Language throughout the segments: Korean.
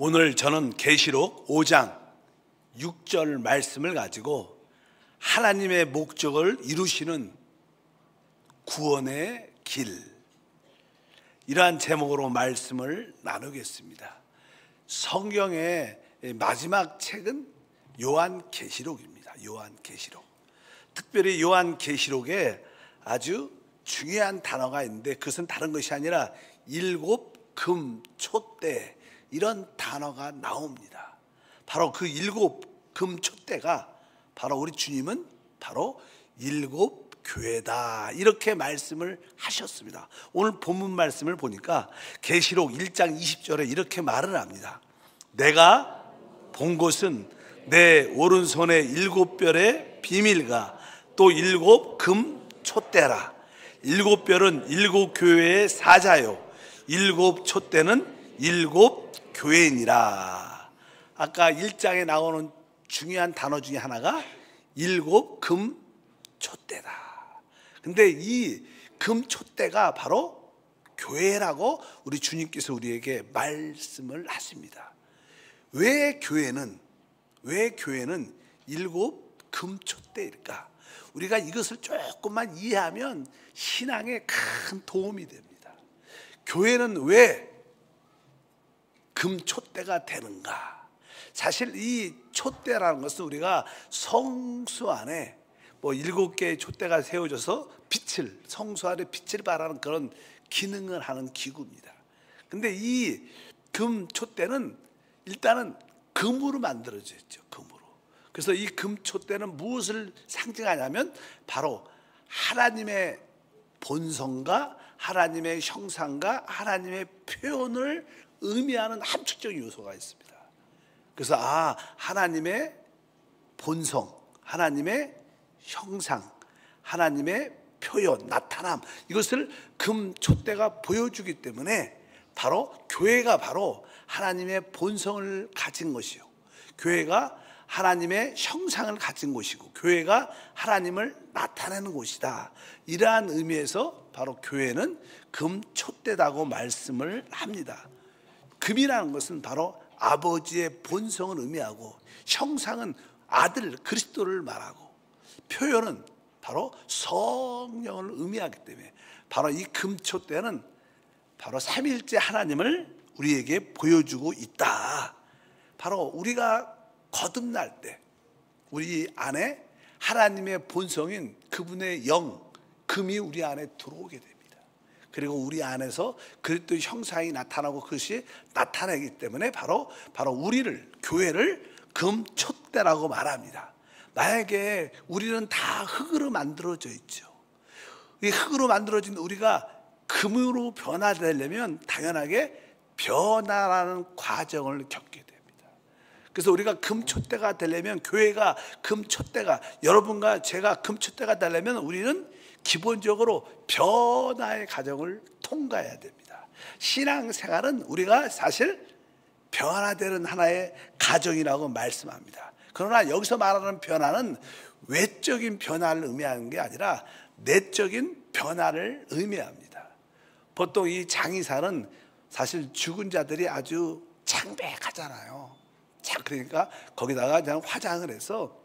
오늘 저는 계시록 5장 6절 말씀을 가지고 하나님의 목적을 이루시는 구원의 길, 이러한 제목으로 말씀을 나누겠습니다. 성경의 마지막 책은 요한계시록입니다. 요한계시록. 특별히 요한계시록에 아주 중요한 단어가 있는데, 그것은 다른 것이 아니라 일곱 금 촛대, 이런 단어가 나옵니다. 바로 그 일곱 금 촛대가 바로 우리 주님은 바로 일곱 교회다, 이렇게 말씀을 하셨습니다. 오늘 본문 말씀을 보니까 계시록 1장 20절에 이렇게 말을 합니다. 내가 본 것은 내 오른손에 일곱 별의 비밀과 또 일곱 금 촛대라. 일곱 별은 일곱 교회의 사자요, 일곱 촛대는 일곱 교회이니라. 아까 1장에 나오는 중요한 단어 중에 하나가 일곱 금 촛대다. 근데 이 금 촛대가 바로 교회라고 우리 주님께서 우리에게 말씀을 하십니다. 왜 교회는 일곱 금 촛대일까? 우리가 이것을 조금만 이해하면 신앙에 큰 도움이 됩니다. 교회는 왜 금 촛대가 되는가? 사실 이 촛대라는 것은 우리가 성수 안에 일곱 개의 촛대가 세워져서 성수 안에 빛을 발하는 그런 기능을 하는 기구입니다. 근데 이 금 촛대는 일단은 금으로 만들어져 있죠. 금으로. 그래서 이 금 촛대는 무엇을 상징하냐면 바로 하나님의 본성과 하나님의 형상과 하나님의 표현을 의미하는 함축적인 요소가 있습니다. 그래서 하나님의 본성, 하나님의 형상, 하나님의 표현, 나타남, 이것을 금 촛대가 보여주기 때문에 바로 교회가 바로 하나님의 본성을 가진 것이요, 교회가 하나님의 형상을 가진 곳이고, 교회가 하나님을 나타내는 곳이다. 이러한 의미에서 바로 교회는 금 촛대다고 말씀을 합니다. 금이라는 것은 바로 아버지의 본성을 의미하고, 형상은 아들 그리스도를 말하고, 표현은 바로 성령을 의미하기 때문에 바로 이 금촛대는 바로 삼위일체 하나님을 우리에게 보여주고 있다. 바로 우리가 거듭날 때 우리 안에 하나님의 본성인 그분의 영, 금이 우리 안에 들어오게 됩니다. 그리고 우리 안에서 그리스도의 형상이 나타나고 그것이 나타나기 때문에 바로 우리를, 교회를 금 촛대라고 말합니다. 만약에 우리는 다 흙으로 만들어져 있죠. 이 흙으로 만들어진 우리가 금으로 변화되려면 당연하게 변화라는 과정을 겪게 됩니다. 그래서 우리가 금촛대가 되려면, 교회가 금촛대가, 여러분과 제가 금촛대가 되려면 우리는 기본적으로 변화의 과정을 통과해야 됩니다. 신앙생활은 우리가 사실 변화되는 하나의 과정이라고 말씀합니다. 그러나 여기서 말하는 변화는 외적인 변화를 의미하는 게 아니라 내적인 변화를 의미합니다. 보통 이 장의사는 사실 죽은 자들이 아주 창백하잖아요. 그러니까 거기다가 그냥 화장을 해서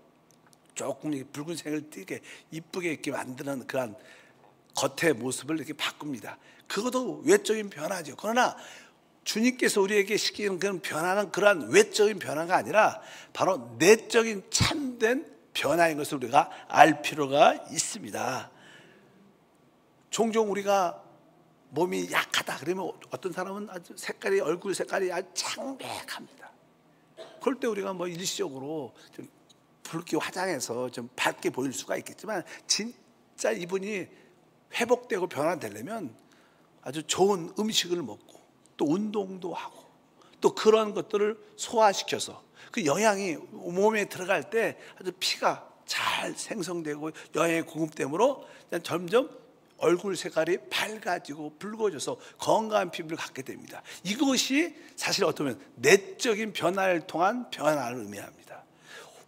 조금 붉은색을 띠게 이쁘게 이렇게 만드는 그런 겉의 모습을 이렇게 바꿉니다. 그것도 외적인 변화죠. 그러나 주님께서 우리에게 시키는 그런 변화는 그러한 외적인 변화가 아니라 바로 내적인 참된 변화인 것을 우리가 알 필요가 있습니다. 종종 우리가 몸이 약하다 그러면 어떤 사람은 아주 얼굴 색깔이 아주 창백합니다. 그럴 때 우리가 일시적으로 좀 붉게 화장해서 좀 밝게 보일 수가 있겠지만, 진짜 이분이 회복되고 변화되려면 아주 좋은 음식을 먹고 또 운동도 하고 또 그런 것들을 소화시켜서 그 영양이 몸에 들어갈 때 아주 피가 잘 생성되고 영양의 공급됨으로 점점 얼굴 색깔이 밝아지고 붉어져서 건강한 피부를 갖게 됩니다. 이것이 사실 어쩌면 내적인 변화를 통한 변화를 의미합니다.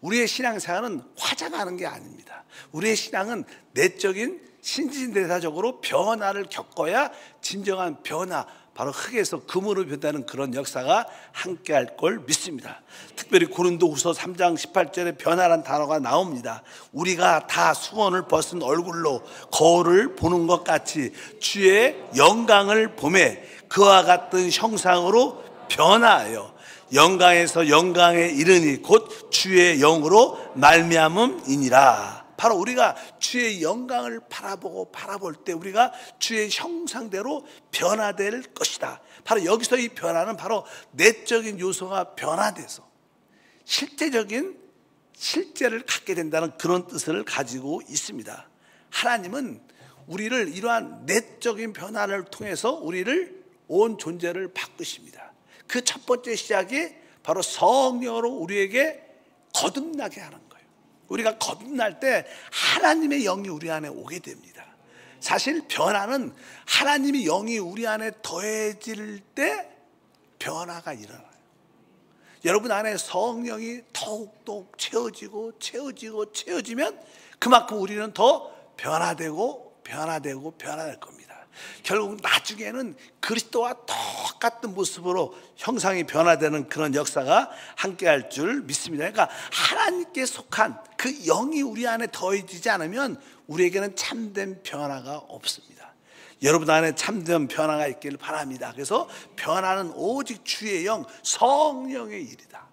우리의 신앙생활은 화장하는 게 아닙니다. 우리의 신앙은 내적인 신진대사적으로 변화를 겪어야 진정한 변화, 바로 흙에서 금으로 변하는 그런 역사가 함께할 걸 믿습니다. 특별히 고린도후서 3장 18절에 변화란 단어가 나옵니다. 우리가 다 수건을 벗은 얼굴로 거울을 보는 것 같이 주의 영광을 보매 그와 같은 형상으로 변화하여 영광에서 영광에 이르니 곧 주의 영으로 말미암음이니라. 바로 우리가 주의 영광을 바라볼 때 우리가 주의 형상대로 변화될 것이다. 바로 여기서 이 변화는 바로 내적인 요소가 변화돼서 실제를 갖게 된다는 그런 뜻을 가지고 있습니다. 하나님은 우리를 이러한 내적인 변화를 통해서 우리를 온 존재를 바꾸십니다. 그 첫 번째 시작이 바로 성령으로 우리에게 거듭나게 하는 거예요. 우리가 거듭날 때 하나님의 영이 우리 안에 오게 됩니다. 사실 변화는 하나님의 영이 우리 안에 더해질 때 변화가 일어나요. 여러분 안에 성령이 더욱더욱 채워지면 그만큼 우리는 더 변화될 겁니다. 결국 나중에는 그리스도와 똑같은 모습으로 형상이 변화되는 그런 역사가 함께할 줄 믿습니다. 그러니까 하나님께 속한 그 영이 우리 안에 더해지지 않으면 우리에게는 참된 변화가 없습니다. 여러분 안에 참된 변화가 있기를 바랍니다. 그래서 변화는 오직 주의 영 성령의 일이다.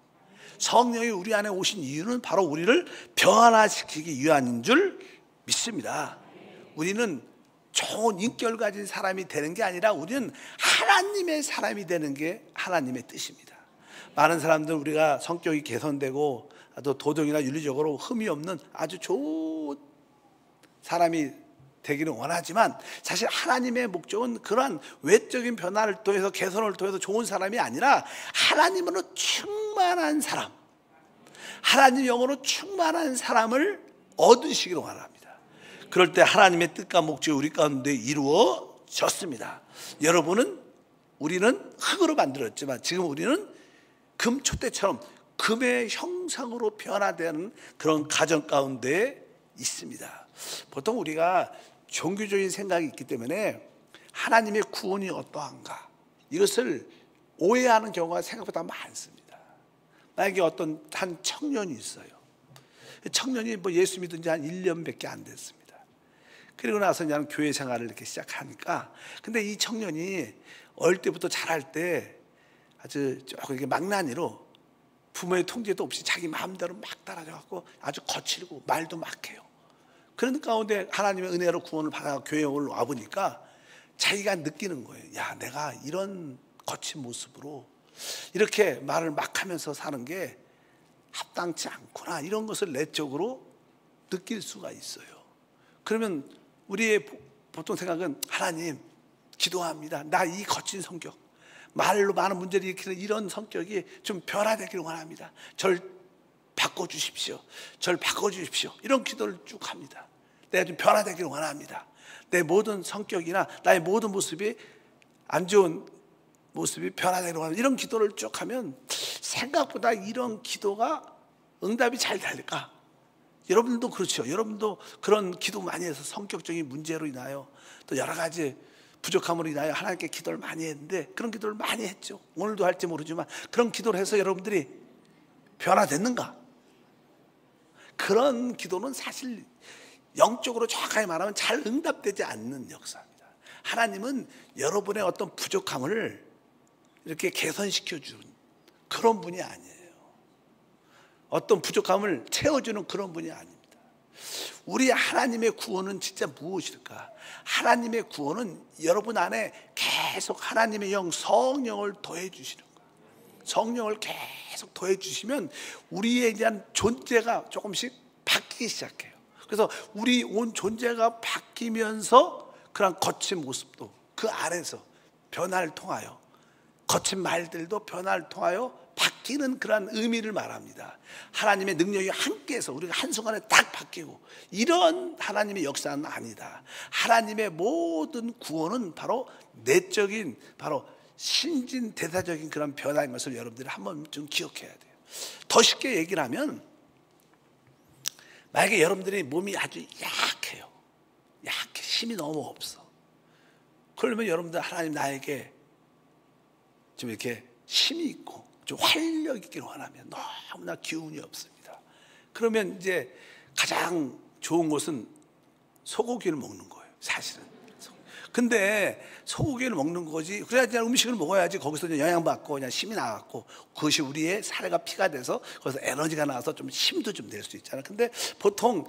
성령이 우리 안에 오신 이유는 바로 우리를 변화시키기 위함인 줄 믿습니다. 우리는 좋은 인격을 가진 사람이 되는 게 아니라 우리는 하나님의 사람이 되는 게 하나님의 뜻입니다. 많은 사람들은 우리가 성격이 개선되고 또 도덕이나 윤리적으로 흠이 없는 아주 좋은 사람이 되기를 원하지만 사실 하나님의 목적은 그러한 외적인 변화를 통해서 개선을 통해서 좋은 사람이 아니라 하나님으로 충만한 사람, 하나님 영으로 충만한 사람을 얻으시기를 원합니다. 그럴 때 하나님의 뜻과 목적이 우리 가운데 이루어졌습니다. 우리는 흙으로 만들었지만 지금 우리는 금촛대처럼 금의 형상으로 변화되는 그런 가정 가운데 있습니다. 보통 우리가 종교적인 생각이 있기 때문에 하나님의 구원이 어떠한가 이것을 오해하는 경우가 생각보다 많습니다. 만약에 어떤 한 청년이 있어요. 청년이 예수 믿은 지 한 1년밖에 안 됐습니다. 그리고 나서 그냥 교회 생활을 이렇게 시작하니까 근데 이 청년이 어릴 때부터 자랄 때 아주 조금 이렇게 망나니로 부모의 통제도 없이 자기 마음대로 막 따라져갖고 아주 거칠고 말도 막 해요. 그런 가운데 하나님의 은혜로 구원을 받아 교회에 와보니까 자기가 느끼는 거예요. 야, 내가 이런 거친 모습으로 이렇게 말을 막 하면서 사는 게 합당치 않구나. 이런 것을 내적으로 느낄 수가 있어요. 그러면 우리의 보통 생각은 하나님 기도합니다. 나 이 거친 성격, 말로 많은 문제를 일으키는 이런 성격이 좀 변화되기를 원합니다. 절 바꿔주십시오. 절 바꿔주십시오. 이런 기도를 쭉 합니다. 내가 좀 변화되기를 원합니다. 내 모든 성격이나 나의 모든 모습이 안 좋은 모습이 변화되기를 원합니다. 이런 기도를 쭉 하면 생각보다 이런 기도가 응답이 잘 될까? 여러분도 그렇죠. 여러분도 그런 기도 많이 해서 성격적인 문제로 인하여 또 여러 가지 부족함으로 인하여 하나님께 기도를 많이 했는데 그런 기도를 많이 했죠. 오늘도 할지 모르지만 그런 기도를 해서 여러분들이 변화됐는가? 그런 기도는 사실 영적으로 정확하게 말하면 잘 응답되지 않는 역사입니다. 하나님은 여러분의 어떤 부족함을 이렇게 개선시켜 주는 그런 분이 아니에요. 어떤 부족함을 채워주는 그런 분이 아닙니다. 우리 하나님의 구원은 진짜 무엇일까? 하나님의 구원은 여러분 안에 계속 하나님의 영 성령을 더해 주시는 거예요. 성령을 계속 더해 주시면 우리에 대한 존재가 조금씩 바뀌기 시작해요. 그래서 우리 온 존재가 바뀌면서 그런 거친 모습도 그 안에서 변화를 통하여 거친 말들도 변화를 통하여 바뀌는 그런 의미를 말합니다. 하나님의 능력이 함께해서 우리가 한순간에 딱 바뀌고 이런 하나님의 역사는 아니다. 하나님의 모든 구원은 바로 내적인 바로 신진대사적인 그런 변화인 것을 여러분들이 한번 좀 기억해야 돼요. 더 쉽게 얘기를 하면 만약에 여러분들이 몸이 아주 약해요. 약해. 힘이 너무 없어. 그러면 여러분들 하나님 나에게 좀 이렇게 힘이 있고 좀 활력 있기를 원하면 너무나 기운이 없습니다. 그러면 이제 가장 좋은 것은 소고기를 먹는 거예요, 사실은. 근데 소고기를 먹는 거지, 그래야지 음식을 먹어야지 거기서 영양받고 그냥 힘이 나갖고 그것이 우리의 살과 피가 돼서 거기서 에너지가 나와서 좀 힘도 좀 낼 수 있잖아요. 근데 보통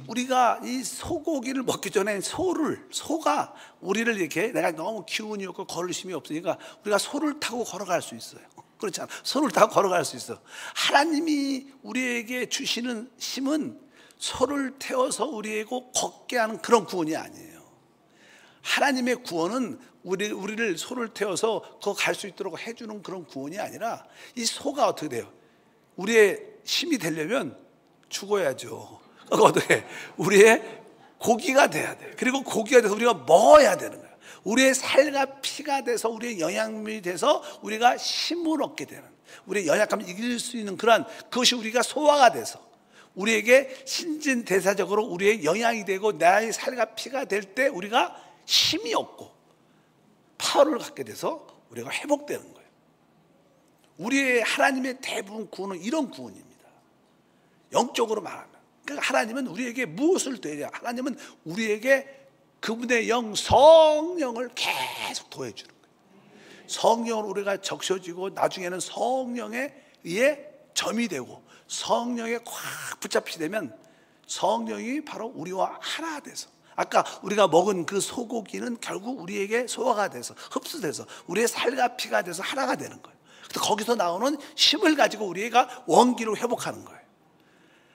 우리가 이 소고기를 먹기 전에 소가 우리를 이렇게, 내가 너무 기운이 없고 걸을 힘이 없으니까 우리가 소를 타고 걸어갈 수 있어요. 그렇지 않아? 소를 타고 걸어갈 수 있어. 하나님이 우리에게 주시는 힘은 소를 태워서 우리에게 걷게 하는 그런 구원이 아니에요. 하나님의 구원은 우리를 소를 태워서 거 갈 수 있도록 해주는 그런 구원이 아니라, 이 소가 어떻게 돼요? 우리의 힘이 되려면 죽어야죠. 어떻게? 우리의 고기가 돼야 돼요. 그리고 고기가 돼서 우리가 먹어야 되는 거예요. 우리의 살과 피가 돼서 우리의 영양분이 돼서 우리가 힘을 얻게 되는, 우리의 연약함을 이길 수 있는 그것이 우리가 소화가 돼서 우리에게 신진대사적으로 우리의 영양이 되고 나의 살과 피가 될 때 우리가 힘이 없고 파워를 갖게 돼서 우리가 회복되는 거예요. 우리의 하나님의 대부분 구원은 이런 구원입니다. 영적으로 말하면. 그러니까 하나님은 우리에게 무엇을 더해야? 하나님은 우리에게 그분의 영 성령을 계속 더해주는 거예요. 성령을 우리가 적셔지고 나중에는 성령에 의해 점이 되고 성령에 꽉 붙잡히게 되면 성령이 바로 우리와 하나 돼서, 아까 우리가 먹은 그 소고기는 결국 우리에게 소화가 돼서 흡수돼서 우리의 살과 피가 돼서 하나가 되는 거예요. 거기서 나오는 힘을 가지고 우리가 원기로 회복하는 거예요.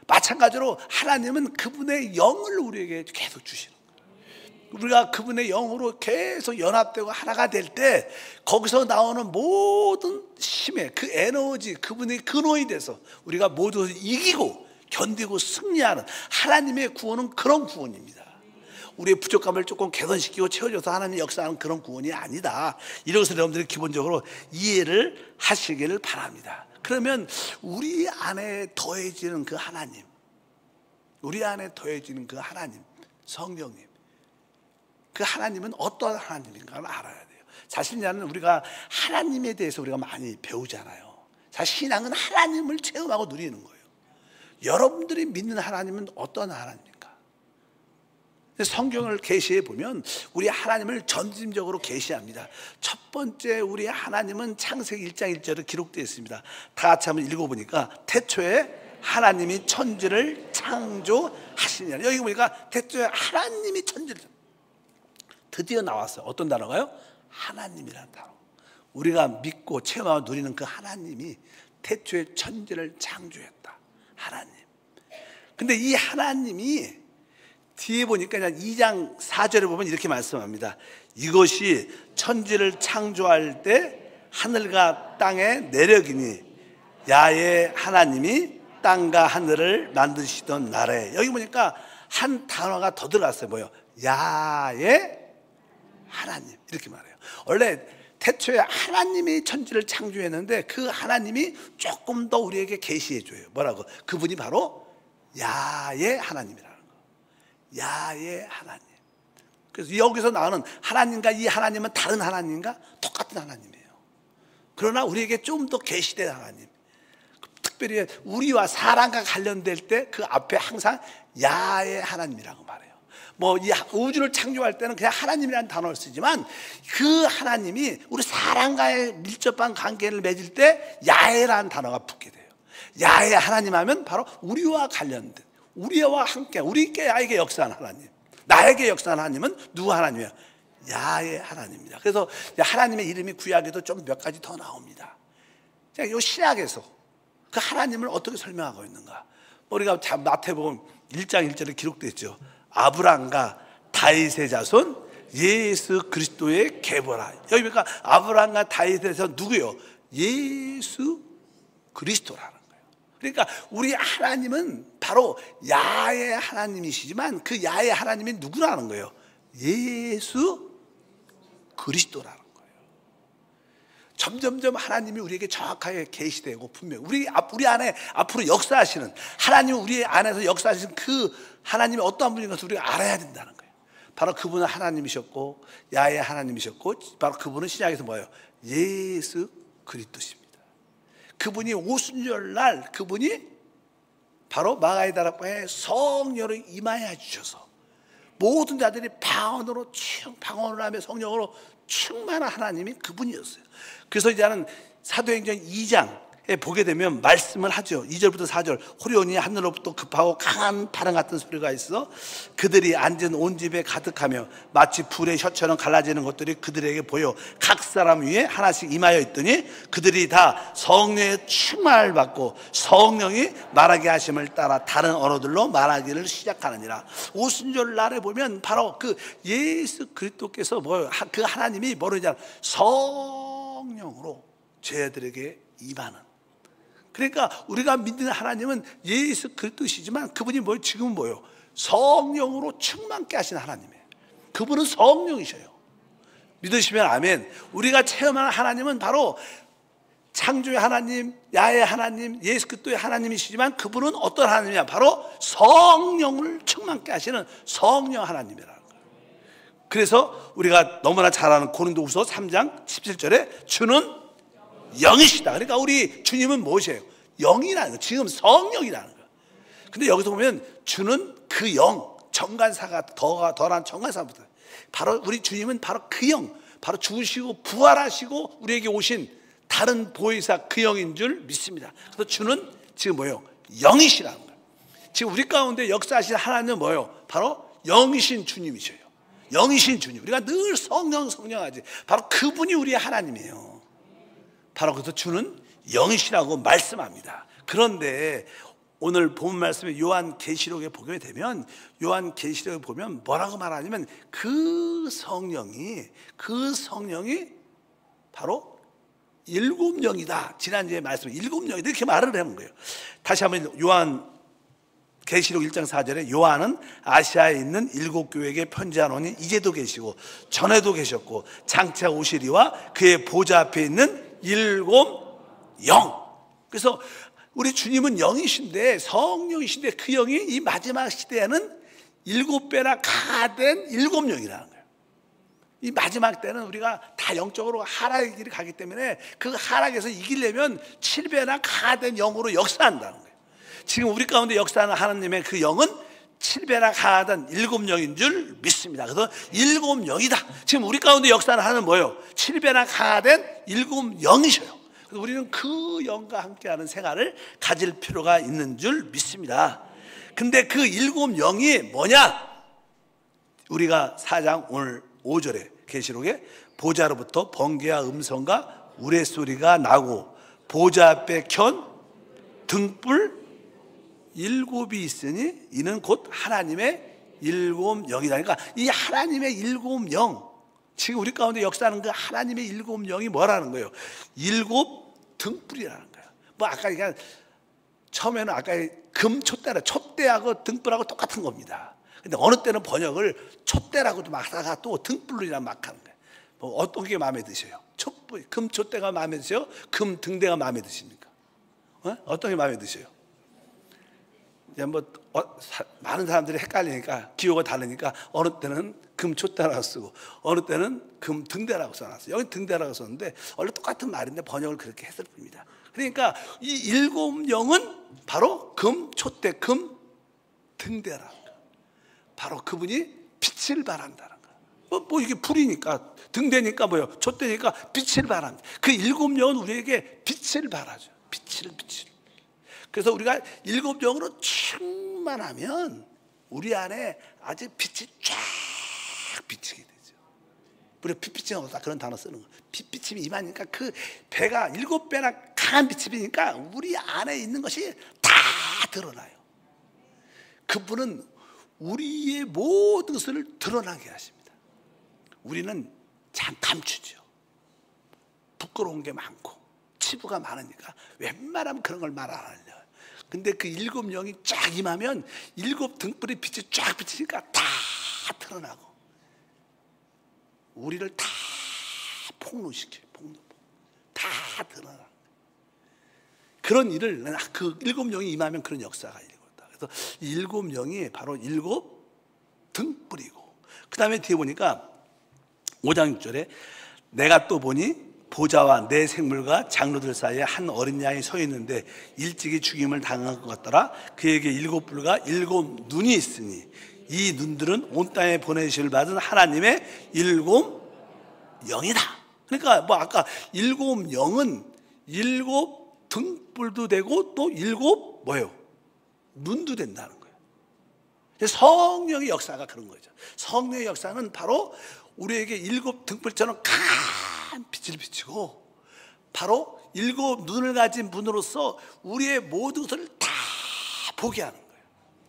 마찬가지로 하나님은 그분의 영을 우리에게 계속 주시는 거예요. 우리가 그분의 영으로 계속 연합되고 하나가 될 때 거기서 나오는 모든 힘의 그 에너지, 그분의 근원이 돼서 우리가 모두 이기고 견디고 승리하는, 하나님의 구원은 그런 구원입니다. 우리의 부족함을 조금 개선시키고 채워줘서 하나님의 역사하는 그런 구원이 아니다. 이것을 여러분들이 기본적으로 이해를 하시기를 바랍니다. 그러면 우리 안에 더해지는 그 하나님, 우리 안에 더해지는 그 하나님, 성령님, 그 하나님은 어떤 하나님인가를 알아야 돼요. 사실은 우리가 하나님에 대해서 우리가 많이 배우잖아요. 사실 신앙은 하나님을 체험하고 누리는 거예요. 여러분들이 믿는 하나님은 어떤 하나님입니까? 성경을 계시해 보면 우리 하나님을 점진적으로 계시합니다. 첫 번째 우리 하나님은 창세기 1장 1절에 기록되어 있습니다. 다 같이 한번 읽어보니까 태초에 하나님이 천지를 창조하시니라. 여기 보니까 태초에 하나님이 천지를, 드디어 나왔어요. 어떤 단어가요? 하나님이라는 단어. 우리가 믿고 체험하고 누리는 그 하나님이 태초에 천지를 창조했다. 하나님. 근데 이 하나님이 뒤에 보니까 2장 4절에 보면 이렇게 말씀합니다. 이것이 천지를 창조할 때 하늘과 땅의 내력이니 야의 하나님이 땅과 하늘을 만드시던 날에. 여기 보니까 한 단어가 더 들어갔어요. 뭐요? 야의 하나님. 이렇게 말해요. 원래 태초에 하나님이 천지를 창조했는데 그 하나님이 조금 더 우리에게 계시해 줘요. 뭐라고? 그분이 바로 야의 하나님이라는 거. 야의 하나님. 그래서 여기서 나오는 하나님과 이 하나님은 다른 하나님인가? 똑같은 하나님이에요. 그러나 우리에게 좀 더 계시된 하나님. 특별히 우리와 사람과 관련될 때 그 앞에 항상 야의 하나님이라고 말해요. 뭐 이 우주를 창조할 때는 그냥 하나님이라는 단어를 쓰지만 그 하나님이 우리 사람과의 밀접한 관계를 맺을 때 야훼라는 단어가 붙게 돼요. 야훼 하나님 하면 바로 우리와 관련된, 우리와 함께 우리에게 역사하는 하나님, 나에게 역사하는 하나님은 누구 하나님이에요? 야훼 하나님입니다. 그래서 하나님의 이름이 구약에도 좀 몇 가지 더 나옵니다. 이 신약에서 그 하나님을 어떻게 설명하고 있는가? 우리가 마태복음 1장 1절에 기록되어 있죠. 아브라함과 다윗의 자손 예수 그리스도의 계보라. 여기 보니까 아브라함과 다윗의 자손 누구요? 예수 그리스도라는 거예요. 그러니까 우리 하나님은 바로 야의 하나님이시지만 그 야의 하나님이 누구라는 거예요? 예수 그리스도라는 거예요. 점점점 하나님이 우리에게 정확하게 계시되고 분명 우리 안에 앞으로 역사하시는 하나님, 우리 안에서 역사하시는 그 하나님이 어떠한 분인 것을 우리가 알아야 된다는 거예요. 바로 그분은 하나님이셨고 야훼 하나님이셨고 바로 그분은 신약에서 뭐예요? 예수 그리스도십니다. 그분이 오순절날 그분이 바로 마가의 다락방에 성령으로 임하여 주셔서 모든 자들이 방언을 하며 성령으로 충만한 하나님이 그분이었어요. 그래서 이제는 사도행전 2장에 보게 되면 말씀을 하죠. 2절부터 4절. 호련히 하늘로부터 급하고 강한 바람 같은 소리가 있어 그들이 앉은 온 집에 가득하며 마치 불의 혀처럼 갈라지는 것들이 그들에게 보여 각 사람 위에 하나씩 임하여 있더니 그들이 다 성령의 충만을 받고 성령이 말하게 하심을 따라 다른 언어들로 말하기를 시작하느니라. 오순절 날에 보면 바로 그 예수 그리스도께서 그 하나님이 뭐냐면 성령으로 죄들에게 임하는. 그러니까 우리가 믿는 하나님은 예수 그리스도시지만 그분이 지금은 뭐예요? 성령으로 충만케 하신 하나님이에요. 그분은 성령이셔요. 믿으시면 아멘. 우리가 체험하는 하나님은 바로 창조의 하나님, 야훼 하나님, 예수 그리스도의 하나님이시지만 그분은 어떤 하나님이냐? 바로 성령을 충만케 하시는 성령 하나님이라는 거예요. 그래서 우리가 너무나 잘 아는 고린도후서 3장 17절에 주는 영이시다. 그러니까 우리 주님은 무엇이에요? 영이라는 거예요. 지금 성령이라는 거예요. 근데 여기서 보면 주는 그 영, 정관사가 덜한 정관사부터 바로 우리 주님은 바로 그 영, 바로 죽으시고 부활하시고 우리에게 오신 다른 보혜사 그 영인 줄 믿습니다. 그래서 주는 지금 뭐예요? 영이시라는 거예요. 지금 우리 가운데 역사하신 하나님은 뭐예요? 바로 영이신 주님이셔요. 영이신 주님. 우리가 늘 성령하지. 바로 그분이 우리의 하나님이에요. 바로 그래서 주는 영이시라고 말씀합니다. 그런데 오늘 본 말씀에 요한계시록에 보게 되면 요한계시록에 보면 뭐라고 말하냐면 그 성령이 바로 일곱 영이다. 지난주에 말씀 일곱 영이다 이렇게 말을 하는 거예요. 다시 한번 요한계시록 1장 4절에 요한은 아시아에 있는 일곱 교회에게 편지하노니 이제도 계시고 전에도 계셨고 장차 오시리와 그의 보좌 앞에 있는 일곱 영. 그래서 우리 주님은 영이신데 성령이신데 그 영이 이 마지막 시대에는 7배나 가된 일곱 영이라는 거예요. 이 마지막 때는 우리가 다 영적으로 하락의 길을 가기 때문에 그 하락에서 이기려면 7배나 가된 영으로 역사한다는 거예요. 지금 우리 가운데 역사하는 하나님의 그 영은 7배나 가된 일곱 영인 줄 믿습니다. 그래서 일곱 영이다. 지금 우리 가운데 역사하는 하나님은 뭐예요? 7배나 가된 일곱 영이셔요. 그래서 우리는 그 영과 함께하는 생활을 가질 필요가 있는 줄 믿습니다. 근데 그 일곱 영이 뭐냐? 우리가 4장 오늘 5절에 계시록에 보좌로부터 번개와 음성과 우레소리가 나고 보좌 앞에 켠 등불 7이 있으니 이는 곧 하나님의 일곱 영이다. 그러니까 이 하나님의 일곱 영, 지금 우리 가운데 역사하는 그 하나님의 일곱 영이 뭐라는 거예요? 일곱 등불이라는 거예요. 뭐 아까 그러니까 처음에는 아까 촛대하고 등불하고 똑같은 겁니다. 근데 어느 때는 번역을 촛대라고도 막 하다가 또 등불이라 막 하는 거예요. 뭐 어떤 게 마음에 드세요? 촛불, 금 촛대가 마음에 드세요? 금 등대가 마음에 드십니까? 어떤 게 마음에 드세요? 이제 많은 사람들이 헷갈리니까 기호가 다르니까 어느 때는 금 촛대라고 쓰고 어느 때는 금 등대라고 써놨어요. 여기 등대라고 썼는데 원래 똑같은 말인데 번역을 그렇게 했을 뿐입니다. 그러니까 이 일곱 영은 바로 금 촛대, 금 등대라는 거예요. 바로 그분이 빛을 발한다는 거예요. 뭐 이게 불이니까 등대니까 뭐요? 촛대니까 빛을 발합니다. 그 일곱 영은 우리에게 빛을 발하죠. 빛을. 그래서 우리가 일곱 영으로 충만하면 우리 안에 아주 빛이 쫙 비치게 되죠. 우리가 빛비치는 없다 그런 단어 쓰는 거예요. 빛비침이 임하니까 그 배가 7배나 강한 빛이니까 우리 안에 있는 것이 다 드러나요. 그분은 우리의 모든 것을 드러나게 하십니다. 우리는 참 감추죠. 부끄러운 게 많고 치부가 많으니까 웬만하면 그런 걸 말 안 하려고. 근데 그 일곱 영이 쫙 임하면 일곱 등불의 빛이 쫙 비치니까 다 드러나고 우리를 다 폭로시켜요. 다 드러나. 그런 일을 그 일곱 영이 임하면 그런 역사가 일어났다. 그래서 이 일곱 영이 바로 일곱 등불이고 그 다음에 뒤에 보니까 5장 6절에 내가 또 보니 보좌와 내 생물과 장로들 사이에 한 어린 양이 서 있는데 일찍이 죽임을 당한 것 같더라. 그에게 7뿔과 7눈이 있으니 이 눈들은 온 땅에 보내심을 받은 하나님의 7영이다. 그러니까 뭐 아까 7영은 7등불도 되고 또 7 뭐예요? 눈도 된다는 거예요. 성령의 역사가 그런 거죠. 성령의 역사는 바로 우리에게 7등불처럼 강한 빛을 비추고 바로 7눈을 가진 분으로서 우리의 모든 것을 다 보게 하는 거예요.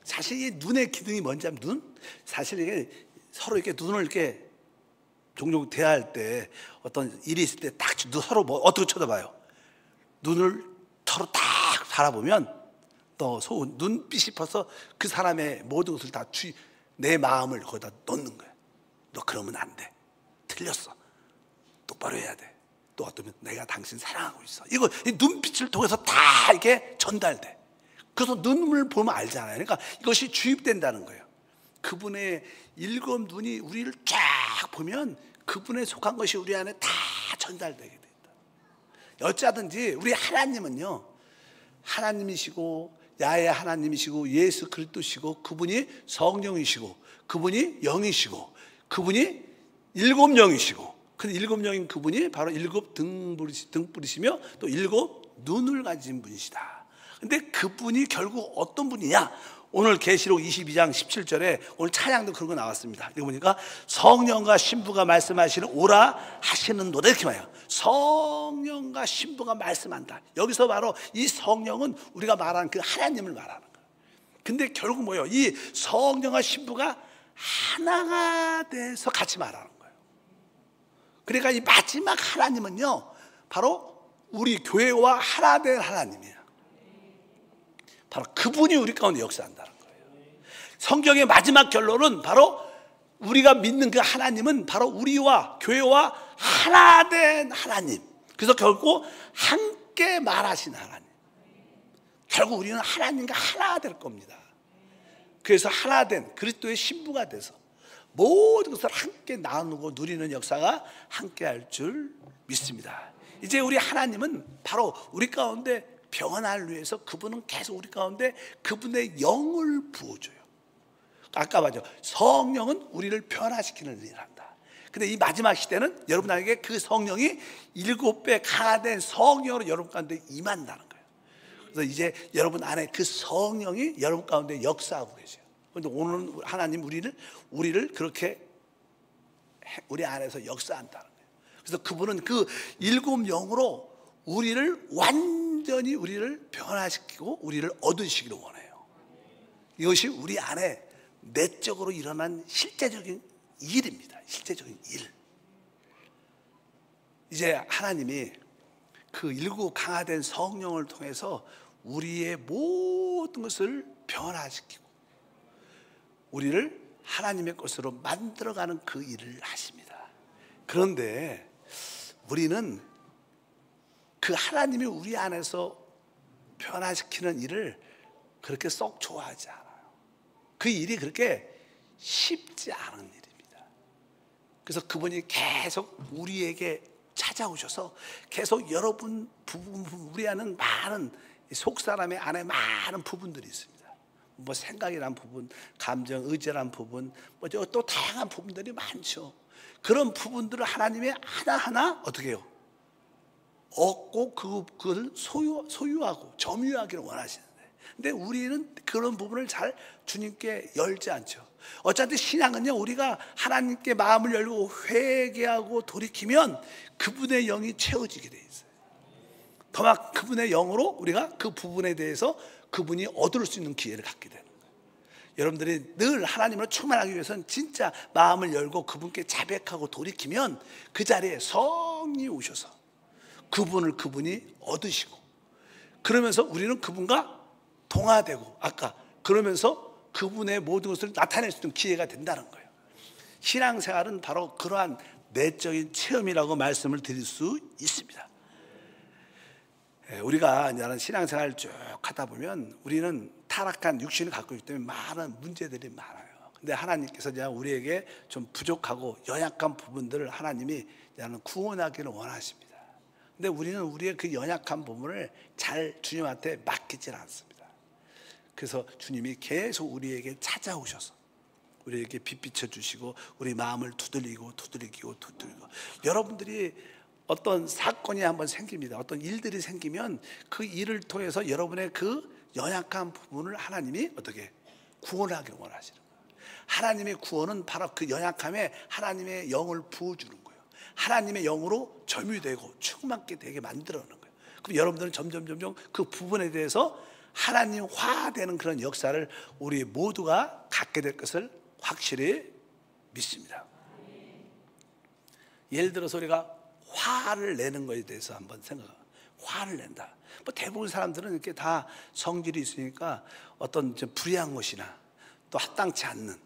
사실 이 눈의 기능이 뭔지 아면 눈? 사실 이게 서로 이렇게 눈을 이렇게 종종 대화할 때 어떤 일이 있을 때 딱 서로 뭐 어떻게 쳐다봐요? 눈을 서로 딱 바라보면 또 눈빛이 벌써 그 사람의 모든 것을 다 내 마음을 거기다 놓는 거예요. 너 그러면 안 돼. 틀렸어. 똑바로 해야 돼. 또 어쩌면 내가 당신 사랑하고 있어. 이거 눈빛을 통해서 다 이게 전달돼. 그래서 눈을 보면 알잖아요. 그러니까 이것이 주입된다는 거예요. 그분의 7눈이 우리를 쫙 보면 그분에 속한 것이 우리 안에 다 전달되게 된다. 어쩌든지 우리 하나님은요, 하나님이시고 야훼 하나님이시고 예수 그리스도시고 그분이 성령이시고 그분이 영이시고 그분이 7영이시고 그 7영인 그분이 바로 7등불이시며 또 7눈을 가진 분이시다. 근데 그분이 결국 어떤 분이냐? 오늘 계시록 22장 17절에 오늘 찬양도 그런 거 나왔습니다. 이거 보니까 성령과 신부가 말씀하시는 오라 하시는 노래 이렇게 말해요. 성령과 신부가 말씀한다. 여기서 바로 이 성령은 우리가 말하는 그 하나님을 말하는 거예요. 근데 결국 뭐예요? 이 성령과 신부가 하나가 돼서 같이 말하는 거예요. 그러니까 이 마지막 하나님은요, 바로 우리 교회와 하나 된 하나님이에요. 바로 그분이 우리 가운데 역사한다는 거예요. 성경의 마지막 결론은 바로 우리가 믿는 그 하나님은 바로 우리와 교회와 하나 된 하나님. 그래서 결국 함께 말하신 하나님. 결국 우리는 하나님과 하나 될 겁니다. 그래서 하나 된 그리스도의 신부가 돼서 모든 것을 함께 나누고 누리는 역사가 함께 할 줄 믿습니다. 이제 우리 하나님은 바로 우리 가운데 병원을 위해서 그분은 계속 우리 가운데 그분의 영을 부어줘요. 아까 말죠. 성령은 우리를 변화시키는 일을 한다. 근데 이 마지막 시대는 여러분에게 그 성령이 7배 강화된 성령으로 여러분 가운데 임한다는 거예요. 그래서 이제 여러분 안에 그 성령이 여러분 가운데 역사하고 계세요. 그런데 오늘 하나님 우리를 그렇게 우리 안에서 역사한다는 거예요. 그래서 그분은 그 7영으로 우리를 완전히 우리를 변화시키고 우리를 얻으시기를 원해요. 이것이 우리 안에 내적으로 일어난 실제적인 일입니다. 실제적인 일. 이제 하나님이 그 7 강화된 성령을 통해서 우리의 모든 것을 변화시키고 우리를 하나님의 것으로 만들어가는 그 일을 하십니다. 그런데 우리는 그 하나님이 우리 안에서 변화시키는 일을 그렇게 썩 좋아하지 않아요. 그 일이 그렇게 쉽지 않은 일입니다. 그래서 그분이 계속 우리에게 찾아오셔서 계속 여러분 부분 우리 안은 많은 속사람의 안에 많은 부분들이 있습니다. 뭐 생각이란 부분, 감정, 의지란 부분, 뭐 또 다양한 부분들이 많죠. 그런 부분들을 하나님이 하나하나 어떻게 해요? 얻고 그걸 소유하고 점유하기를 원하시는데, 근데 우리는 그런 부분을 잘 주님께 열지 않죠. 어차피 신앙은요, 우리가 하나님께 마음을 열고 회개하고 돌이키면 그분의 영이 채워지게 돼 있어요. 더 막 그분의 영으로 우리가 그 부분에 대해서 그분이 얻을 수 있는 기회를 갖게 되는 거예요. 여러분들이 늘 하나님을 충만하기 위해서는 진짜 마음을 열고 그분께 자백하고 돌이키면 그 자리에 성이 오셔서 그분이 얻으시고, 그러면서 우리는 그분과 동화되고, 아까 그러면서 그분의 모든 것을 나타낼 수 있는 기회가 된다는 거예요. 신앙생활은 바로 그러한 내적인 체험이라고 말씀을 드릴 수 있습니다. 우리가 이제 신앙생활을 쭉 하다 보면 우리는 타락한 육신을 갖고 있기 때문에 많은 문제들이 많아요. 근데 하나님께서 이제 우리에게 좀 부족하고 연약한 부분들을 하나님이 구원하기를 원하십니다. 근데 우리는 우리의 그 연약한 부분을 잘 주님한테 맡기질 않습니다. 그래서 주님이 계속 우리에게 찾아오셔서 우리에게 빛 비춰주시고 우리 마음을 두들기고 여러분들이 어떤 사건이 한번 생깁니다. 어떤 일들이 생기면 그 일을 통해서 여러분의 그 연약한 부분을 하나님이 어떻게 구원하기를 원하시는 거예요. 하나님의 구원은 바로 그 연약함에 하나님의 영을 부어주는 거예요. 하나님의 영으로 점유되고 충만케 되게 만들어 놓는 거예요. 그럼 여러분들은 점점 그 부분에 대해서 하나님화되는 그런 역사를 우리 모두가 갖게 될 것을 확실히 믿습니다. 예를 들어서 우리가 화를 내는 것에 대해서 한번 생각해요. 화를 낸다. 뭐 대부분 사람들은 이렇게 다 성질이 있으니까 어떤 좀 불의한 것이나 또 합당치 않는,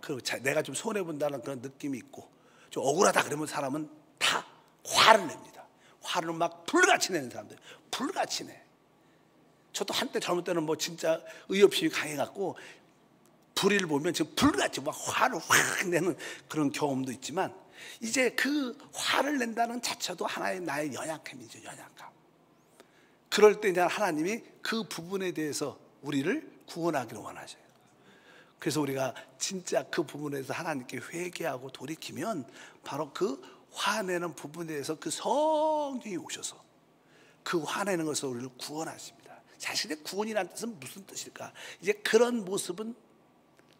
그리고 내가 좀 손해 본다는 그런 느낌이 있고 좀 억울하다 그러면 사람은 다 화를 냅니다. 화를 막 불같이 내는 사람들, 불같이 내. 저도 한때 젊을 때는 뭐 진짜 의협심이 강해갖고 불의를 보면 지금 불같이 막 화를 확 내는 그런 경험도 있지만, 이제 그 화를 낸다는 자체도 하나의 나의 연약함이죠. 연약함. 그럴 때 이제 하나님이 그 부분에 대해서 우리를 구원하기를 원하셔요. 그래서 우리가 진짜 그 부분에서 하나님께 회개하고 돌이키면 바로 그 화내는 부분에 대해서 그 성령이 오셔서 그 화내는 것을 우리를 구원하십니다. 자신의 구원이라는 뜻은 무슨 뜻일까? 이제 그런 모습은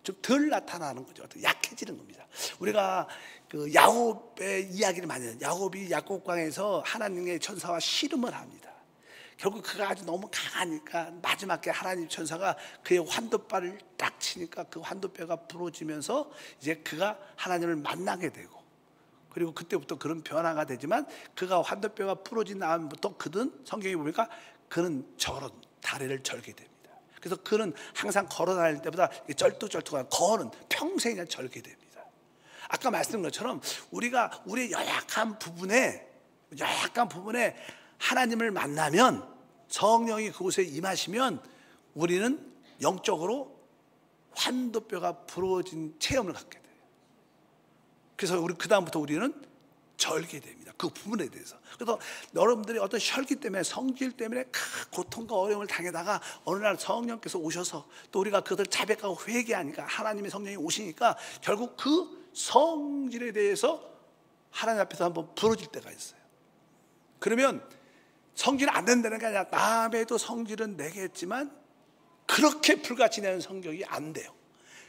좀 덜 나타나는 거죠. 약해지는 겁니다. 우리가 그 야곱의 이야기를 많이 해요. 야곱이 야곱강에서 하나님의 천사와 씨름을 합니다. 결국 그가 아주 너무 강하니까 마지막에 하나님 천사가 그의 환도뼈를 딱 치니까 그 환도뼈가 부러지면서 이제 그가 하나님을 만나게 되고, 그리고 그때부터 그런 변화가 되지만 그가 환도뼈가 부러진 다음부터 그는 성경에 보니까 그는 저런 다리를 절게 됩니다. 그래서 그는 항상 걸어 다닐 때보다 쩔뚝쩔뚝한 거는 평생 그냥 절게 됩니다. 아까 말씀드린 것처럼 우리가 우리의 연약한 부분에 하나님을 만나면, 성령이 그곳에 임하시면 우리는 영적으로 환도뼈가 부러진 체험을 갖게 돼요. 그래서 우리 그다음부터 우리는 절게 됩니다. 그 부분에 대해서. 그래서 여러분들이 어떤 혈기 때문에, 성질 때문에 고통과 어려움을 당하다가 어느 날 성령께서 오셔서 또 우리가 그것을 자백하고 회개하니까 하나님의 성령이 오시니까 결국 그 성질에 대해서 하나님 앞에서 한번 부러질 때가 있어요. 그러면 성질은 안 된다는 게 아니라 남에도 성질은 내겠지만 그렇게 불같이 내는 성격이 안 돼요.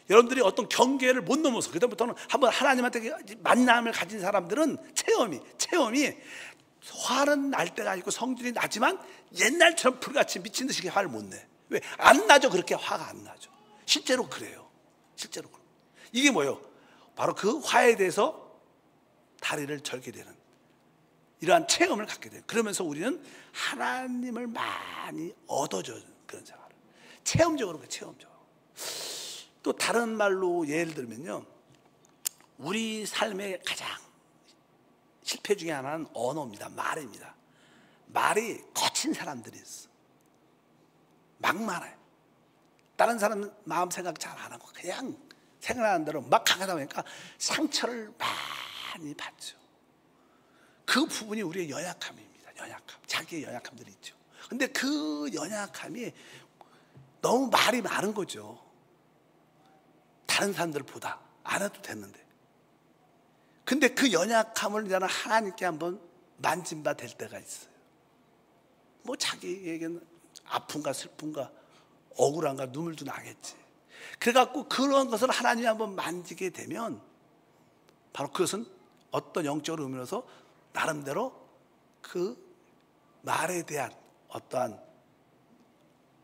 여러분들이 어떤 경계를 못 넘어서 그다음부터는 한번 하나님한테 만남을 가진 사람들은 체험이 화는 날 때가 있고 성질이 나지만 옛날처럼 불같이 미친 듯이 화를 못 내. 왜? 안 나죠. 그렇게 화가 안 나죠. 실제로 그래요. 실제로. 이게 뭐예요? 바로 그 화에 대해서 다리를 절게 되는 이러한 체험을 갖게 돼요. 그러면서 우리는 하나님을 많이 얻어줘요. 그런 생활을. 체험적으로. 또 다른 말로 예를 들면요, 우리 삶의 가장 실패 중에 하나는 언어입니다. 말입니다. 말이 거친 사람들이 있어. 막 말해요. 다른 사람 마음 생각 잘 안 하고 그냥 생각하는 대로 막 하다 보니까 상처를 많이 받죠. 그 부분이 우리의 연약함입니다. 연약함. 자기의 연약함들이 있죠. 근데 그 연약함이 너무 말이 많은 거죠. 다른 사람들보다 안 해도 됐는데. 근데 그 연약함을 나는 하나님께 한번 만짐바 될 때가 있어요. 뭐 자기에게는 아픈가 슬픈가 억울한가 눈물도 나겠지. 그래갖고 그런 것을 하나님이 한번 만지게 되면 바로 그것은 어떤 영적인 의미로서 나름대로 그 말에 대한 어떠한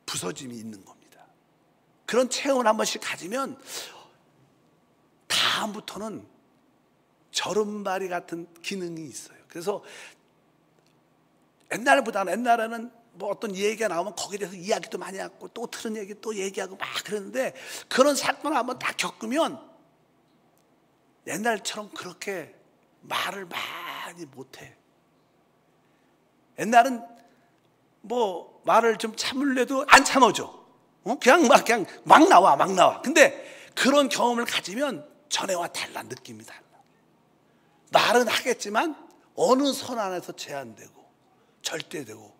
부서짐이 있는 겁니다. 그런 체험을 한 번씩 가지면 다음부터는 절음발이 같은 기능이 있어요. 그래서 옛날에는 뭐 어떤 얘기가 나오면 거기에 대해서 이야기도 많이 하고 또 들은 얘기 또 얘기하고 막 그러는데, 그런 사건을 한번 딱 겪으면 옛날처럼 그렇게 말을 많이 못해. 옛날은 뭐 말을 좀 참을래도 안 참아줘. 그냥 막 나와. 근데 그런 경험을 가지면 전에와 달라, 느낌이 달라. 말은 하겠지만 어느 선 안에서 제한되고 절대되고,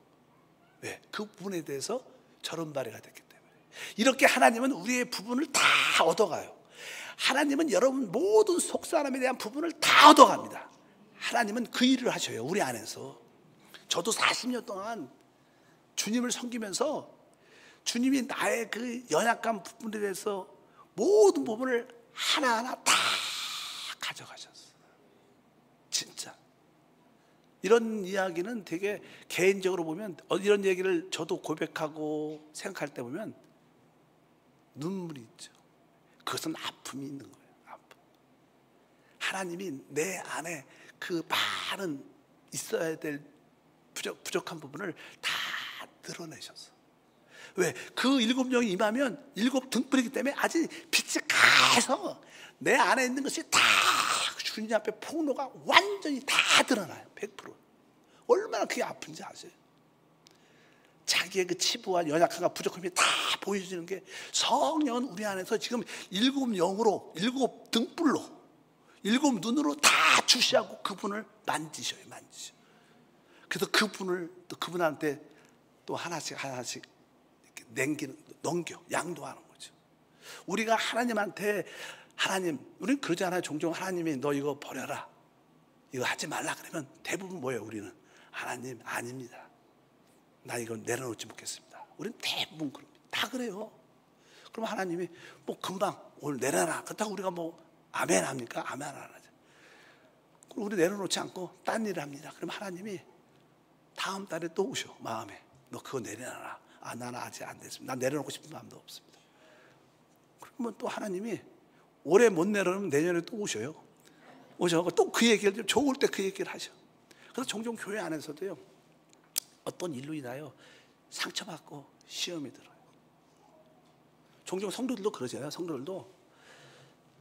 왜? 그 부분에 대해서 저런 발휘가 됐기 때문에. 이렇게 하나님은 우리의 부분을 다 얻어가요. 하나님은 여러분 모든 속사람에 대한 부분을 다 얻어갑니다. 하나님은 그 일을 하셔요, 우리 안에서. 저도 40년 동안 주님을 섬기면서 주님이 나의 그 연약한 부분에 대해서 모든 부분을 하나하나 다 가져가셨어요. 진짜. 이런 이야기는 되게 개인적으로 보면, 이런 얘기를 저도 고백하고 생각할 때 보면 눈물이 있죠. 그것은 아픔이 있는 거예요. 아픔. 하나님이 내 안에 그 많은 있어야 될 부족한 부분을 다 드러내셨어. 왜? 그 7영이 임하면 7 등불이기 때문에 아직 빛이 가서 내 안에 있는 것이 다 주님 앞에 폭로가 완전히 다 드러나요. 100%. 얼마나 그게 아픈지 아세요? 자기의 그 치부와 연약함과 부족함이 다 보여지는 게, 성령은 우리 안에서 지금 7영으로, 7 등불로, 7 눈으로 다 주시하고 그분을 만지셔요. 그래서 그분을 또 그분한테 또 하나씩 이렇게 넘겨 양도하는 거죠. 우리가 하나님한테, 우리는 그러지 않아요. 종종 하나님이 너 이거 버려라, 이거 하지 말라 그러면 대부분 뭐예요? 우리는 하나님 아닙니다, 나 이거 내려놓지 못겠습니다. 우리는 대부분 다 그래요. 그럼 하나님이 뭐 금방 오늘 내려놔, 그렇다고 우리가 뭐 아멘 합니까? 아멘 안 하죠. 그럼 우리 내려놓지 않고 딴 일을 합니다. 그럼 하나님이 다음 달에 또 오셔. 마음에 너 그거 내려놔라. 나는 아직 안 됐습니다. 난 내려놓고 싶은 마음도 없습니다. 그러면 또 하나님이 올해 못 내려놓으면 내년에 또 오셔요. 오셔서 또 그 얘기를 좀 좋을 때 그 얘기를 하셔. 그래서 종종 교회 안에서도요, 어떤 일로 인하여 상처받고 시험이 들어요. 종종 성도들도 그러잖아요. 성도들도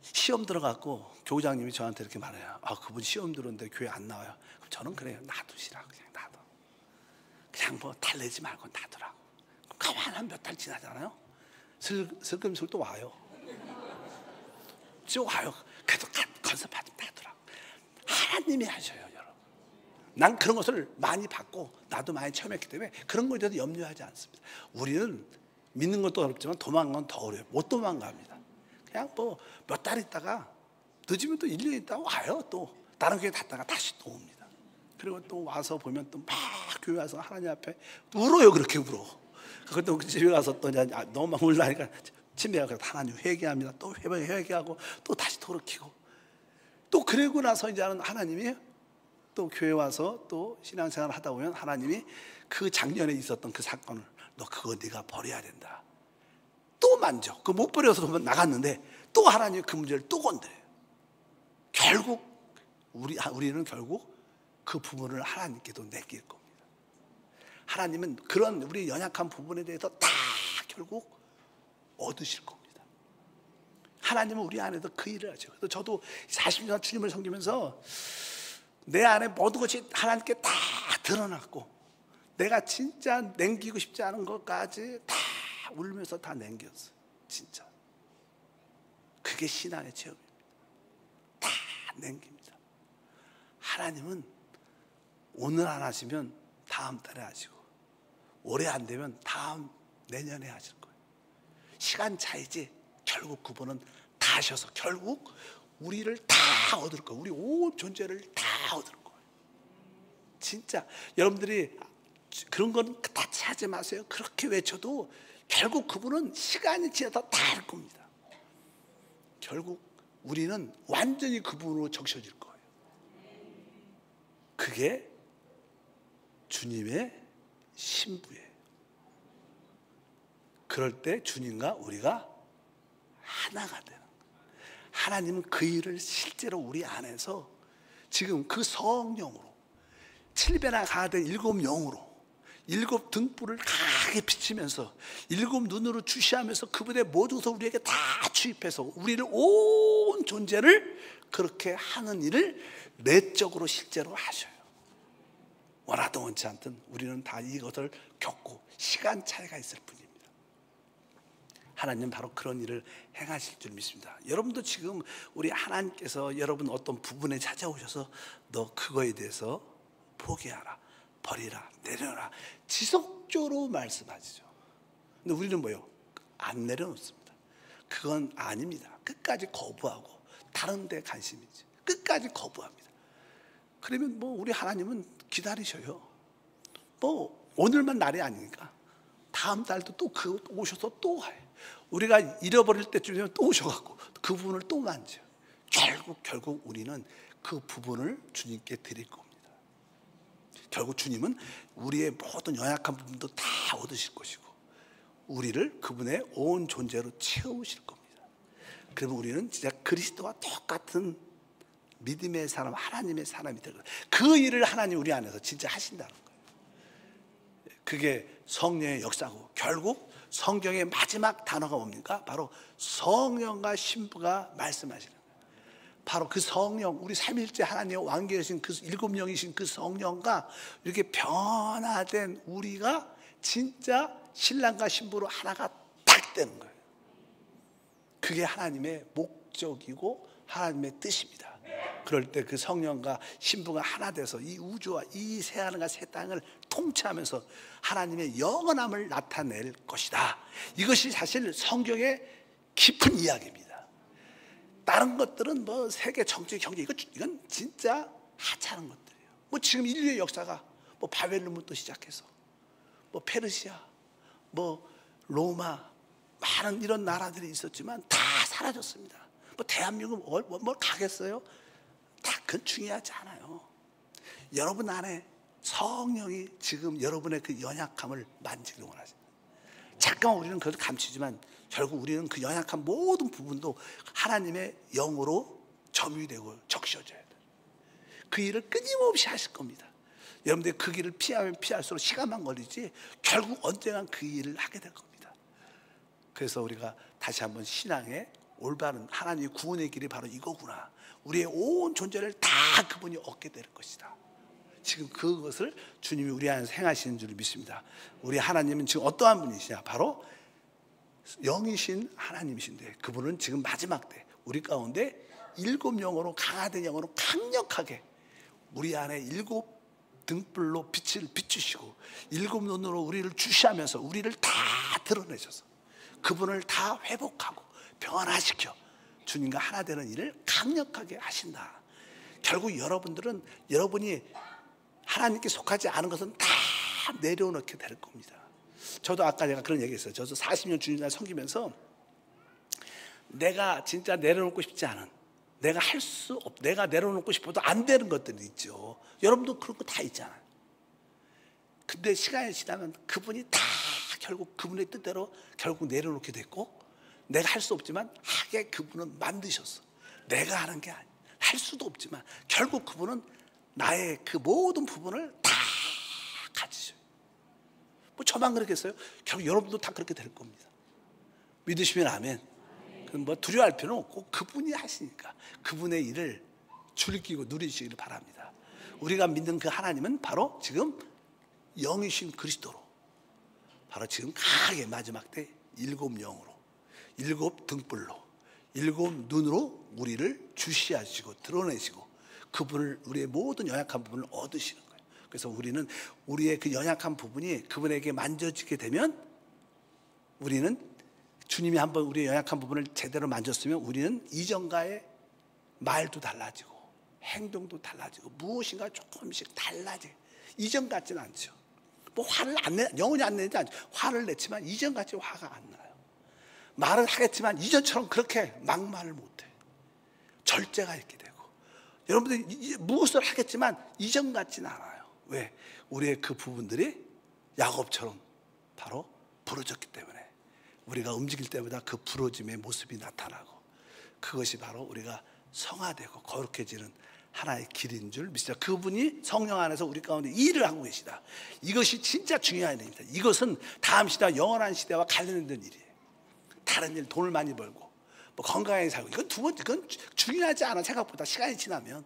시험 들어갖고 교장님이 저한테 이렇게 말해요. 그분 시험 들었는데 교회 안 나와요. 그럼 저는 그래요. 놔두시라. 그냥 놔둬. 그냥 뭐 달래지 말고 놔두라고. 그럼 가만 한 몇 달 지나잖아요. 슬금슬 또 와요. 또 와요. 그래도 건설받으면 놔두라고. 하나님이 하셔요, 여러분. 난 그런 것을 많이 받고 나도 많이 체험했기 때문에 그런 거에 대해서 염려하지 않습니다. 우리는 믿는 것도 어렵지만 도망가는 건 더 어려워요. 못 도망갑니다. 그냥 뭐 몇 달 있다가, 늦으면 또 1년 있다가 와요. 또 다른 교회 갔다가 다시 또 옵니다. 그리고 또 와서 보면 또 막 교회 와서 하나님 앞에 울어요. 그렇게 울어. 그것도 집에 가서 또 너무 막 울라니까 침대에 가서 하나님 회개합니다. 또 회개하고 또 다시 돌이키고, 또 그러고 나서 이제는 하나님이 또 교회 와서 또 신앙생활을 하다 보면 하나님이 그 작년에 있었던 그 사건을, 너 그거 네가 버려야 된다. 또 만져. 그 못 버려서 나갔는데 또 하나님이 그 문제를 또 건드려요. 결국 우리는 결국 그 부분을 하나님께도 맡길 겁니다. 하나님은 그런 우리 연약한 부분에 대해서 다 결국 얻으실 겁니다. 하나님은 우리 안에서 그 일을 하죠. 그래서 저도 40년 주님을 섬기면서 내 안에 모든 것이 하나님께 다 드러났고, 내가 진짜 남기고 싶지 않은 것까지 다 울면서 다 남겼어. 진짜 그게 신앙의 체험입니다. 다 남깁니다. 하나님은 오늘 안 하시면 다음 달에 하시고, 올해 안 되면 내년에 하실 거예요. 시간 차이지 결국 그분은 다 하셔서 결국 우리를 다 얻을 거예요. 우리 온 존재를 다 얻을 거예요. 진짜 여러분들이 그런 건 다 하지 마세요. 그렇게 외쳐도 결국 그분은 시간이 지나서 다 할 겁니다. 결국 우리는 완전히 그분으로 적셔질 거예요. 그게 주님의 신부예요. 그럴 때 주님과 우리가 하나가 되는 거예요. 하나님은 그 일을 실제로 우리 안에서 지금 그 성령으로 7배나 가된 7영으로 7 등불을 강하게 비치면서 7 눈으로 주시하면서 그분의 모든 것을 우리에게 다 주입해서 우리를 온 존재를 그렇게 하는 일을 내적으로 실제로 하셔요. 원하든 원치 않든 우리는 다 이것을 겪고 시간 차이가 있을 뿐입니다. 하나님 바로 그런 일을 행하실 줄 믿습니다. 여러분도 지금 우리 하나님께서 여러분 어떤 부분에 찾아오셔서 너 그거에 대해서 포기하라, 버리라, 내려라 지속적으로 말씀하시죠. 근데 우리는 뭐요? 안 내려놓습니다. 그건 아닙니다. 끝까지 거부하고 다른 데 관심이지. 끝까지 거부합니다. 그러면 뭐 우리 하나님은 기다리셔요. 뭐 오늘만 날이 아니니까 다음 달도 또 오셔서 또 해. 우리가 잃어버릴 때쯤이면 또 오셔갖고 그 부분을 또 만져요. 결국 우리는 그 부분을 주님께 드릴 겁니다. 결국 주님은 우리의 모든 연약한 부분도 다 얻으실 것이고 우리를 그분의 온 존재로 채우실 겁니다. 그러면 우리는 진짜 그리스도와 똑같은 믿음의 사람, 하나님의 사람이 되고 그 일을 하나님 우리 안에서 진짜 하신다는 거예요. 그게 성령의 역사고 결국 성경의 마지막 단어가 뭡니까? 바로 성령과 신부가 말씀하시는 거예요. 바로 그 성령, 우리 삼일째 하나님의 왕계이신 그 일곱 영이신 그 성령과 이렇게 변화된 우리가 진짜 신랑과 신부로 하나가 딱 되는 거예요. 그게 하나님의 목적이고 하나님의 뜻입니다. 그럴 때 그 성령과 신부가 하나 돼서 이 우주와 이 새하늘과 새 땅을 통치하면서 하나님의 영원함을 나타낼 것이다. 이것이 사실 성경의 깊은 이야기입니다. 다른 것들은 뭐 세계 정치 경제 이건 진짜 하찮은 것들이에요. 뭐 지금 인류의 역사가 뭐 바벨론부터 시작해서 뭐 페르시아, 뭐 로마 많은 이런 나라들이 있었지만 다 사라졌습니다. 뭐 대한민국 뭘 가겠어요? 다 그건 중요하지 않아요. 여러분 안에 성령이 지금 여러분의 그 연약함을 만지기를 원하십니다. 잠깐 우리는 그걸 감추지만 결국 우리는 그 연약한 모든 부분도 하나님의 영으로 점유되고 적셔져야 돼요. 그 일을 끊임없이 하실 겁니다. 여러분들 그 길을 피하면 피할수록 시간만 걸리지 결국 언젠간 그 일을 하게 될 겁니다. 그래서 우리가 다시 한번 신앙의 올바른 하나님의 구원의 길이 바로 이거구나. 우리의 온 존재를 다 그분이 얻게 될 것이다. 지금 그것을 주님이 우리 안에서 행하시는 줄 믿습니다. 우리 하나님은 지금 어떠한 분이시냐? 바로 영이신 하나님이신데 그분은 지금 마지막 때 우리 가운데 일곱 영으로 강화된 영으로 강력하게 우리 안에 일곱 등불로 빛을 비추시고 일곱 눈으로 우리를 주시하면서 우리를 다 드러내셔서 그분을 다 회복하고 변화시켜 주님과 하나 되는 일을 강력하게 하신다. 결국 여러분들은 여러분이 하나님께 속하지 않은 것은 다 내려놓게 될 겁니다. 저도 아까 제가 그런 얘기했어요. 저도 40년 주님을 섬기면서 내가 진짜 내려놓고 싶지 않은 내가 내려놓고 싶어도 안 되는 것들이 있죠. 여러분도 그런 거 다 있잖아요. 근데 시간이 지나면 그분이 다 결국 그분의 뜻대로 결국 내려놓게 됐고 내가 할 수 없지만 하게 그분은 만드셨어. 내가 하는 게 아니야. 할 수도 없지만 결국 그분은 나의 그 모든 부분을 다 가지셔요. 뭐 저만 그렇겠어요? 결국 여러분도 다 그렇게 될 겁니다. 믿으시면 아멘. 그럼 뭐 두려워할 필요는 없고 그분이 하시니까 그분의 일을 즐기고 누리시기를 바랍니다. 우리가 믿는 그 하나님은 바로 지금 영이신 그리스도로 바로 지금 강하게 마지막 때 일곱 영으로 일곱 등불로 일곱 눈으로 우리를 주시하시고 드러내시고 그분을 우리의 모든 연약한 부분을 얻으시는 거예요. 그래서 우리는 우리의 그 연약한 부분이 그분에게 만져지게 되면 우리는 주님이 한번 우리의 연약한 부분을 제대로 만졌으면 우리는 이전과의 말도 달라지고 행동도 달라지고 무엇인가 조금씩 달라지고 이전 같지는 않죠. 뭐 화를 안 내, 영원히 안 내지 않죠. 화를 냈지만 이전같이 화가 안 나요. 말을 하겠지만 이전처럼 그렇게 막말을 못해. 절제가 있게 되고 여러분들 무엇을 하겠지만 이전 같지는 않아요. 왜? 우리의 그 부분들이 야곱처럼 바로 부러졌기 때문에 우리가 움직일 때마다 그 부러짐의 모습이 나타나고 그것이 바로 우리가 성화되고 거룩해지는 하나의 길인 줄 믿습니다. 그분이 성령 안에서 우리 가운데 일을 하고 계시다. 이것이 진짜 중요한 일입니다. 이것은 다음 시대와 영원한 시대와 관련된 일이에요. 다른 일, 돈을 많이 벌고 뭐 건강하게 살고 이건 두 번째, 그건 중요하지 않아. 생각보다 시간이 지나면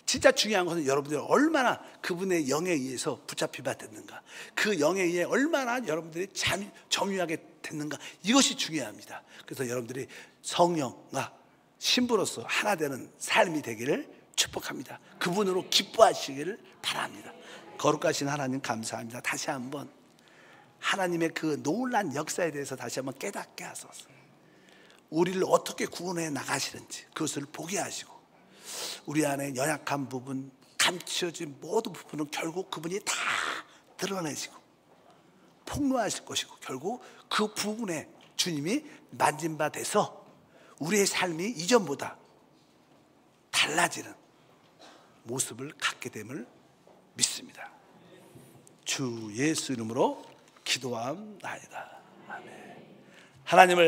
진짜 중요한 것은 여러분들이 얼마나 그분의 영에 의해서 붙잡히게 됐는가, 그 영에 의해 얼마나 여러분들이 점유하게 됐는가, 이것이 중요합니다. 그래서 여러분들이 성령과 신부로서 하나 되는 삶이 되기를 축복합니다. 그분으로 기뻐하시기를 바랍니다. 거룩하신 하나님 감사합니다. 다시 한번 하나님의 그 놀란 역사에 대해서 다시 한번 깨닫게 하소서. 우리를 어떻게 구원해 나가시는지 그것을 보게 하시고, 우리 안에 연약한 부분, 감추어진 모든 부분은 결국 그분이 다 드러내시고 폭로하실 것이고, 결국 그 부분에 주님이 만진 바 돼서 우리의 삶이 이전보다 달라지는 모습을 갖게 됨을 믿습니다. 주 예수 이름으로 기도함나이다. 아멘. 하나님을